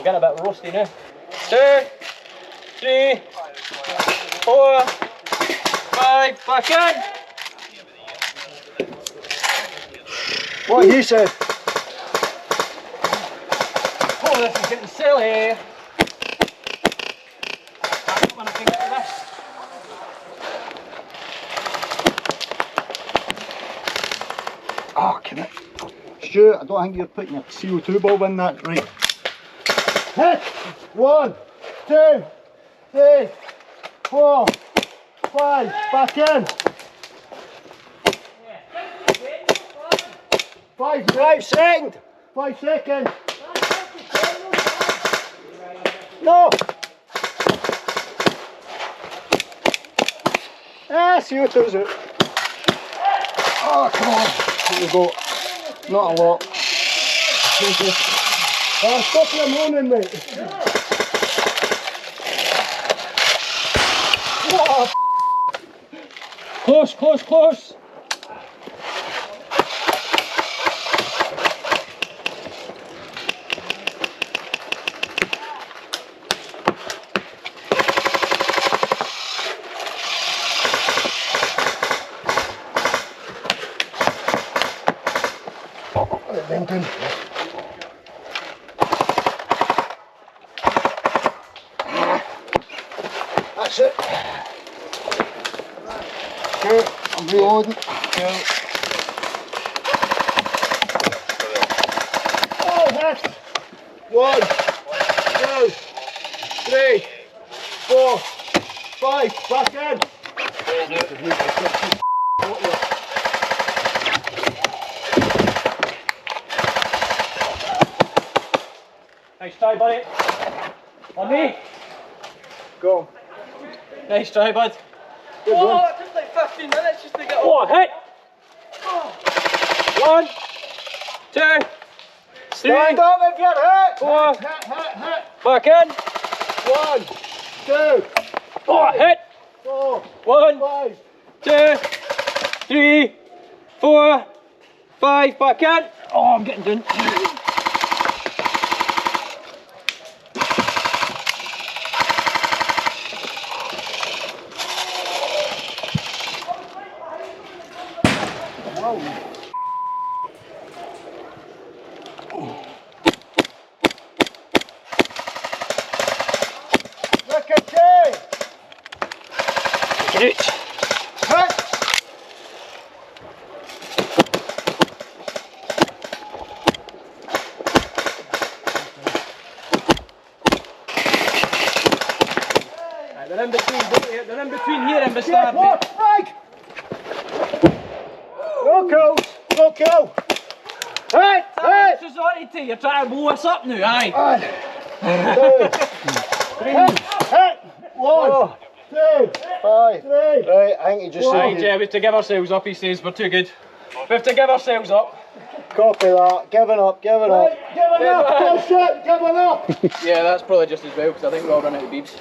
I'm getting a bit roasty now. 2, 3, 4, 5, back in. What he said. Oh, this is getting silly. That's when I can get to this. Oh, can it? Stuart, I don't think you're putting your CO2 bulb in that right. Hit! 1, 2, 3, 4, 5, back in. 5 seconds. 5 seconds. No. Ah, CO2's out. Oh, come on. Here we go. Not a lot. Oh, stop your moaning, mate. Oh, Close, close, close. Lincoln. That's it. Okay, I'm reloading. Oh, that's 1, 2, 3, 4, 5. Back in. Nice try, buddy. On me. Go. Nice try, bud. Good one. It took like 15 minutes just to get over. Hit. 1, 2, 3, Stand up if you're hit. 4, Hit. back in. 1, 2, Oh, hit. 4, 1, 5. 2, 3, 4, 5, back in. Oh, I'm getting done. Look at you. Get it. Hit. Right, they're in between, they're in between here and beside me. No kill. No kill. Hit. Hit. This is on to you're trying to blow us up now, aye. 1, 2, 3. Hit. 1, 2, 5, 3. Right, I think you just Right, said yeah, we have to give ourselves up, he says, we're too good. We have to give ourselves up. copy that. Giving up. Giving up. Giving up. Bullshit. Giving up. Yeah, that's probably just as well, because I think we're all running out of beeps.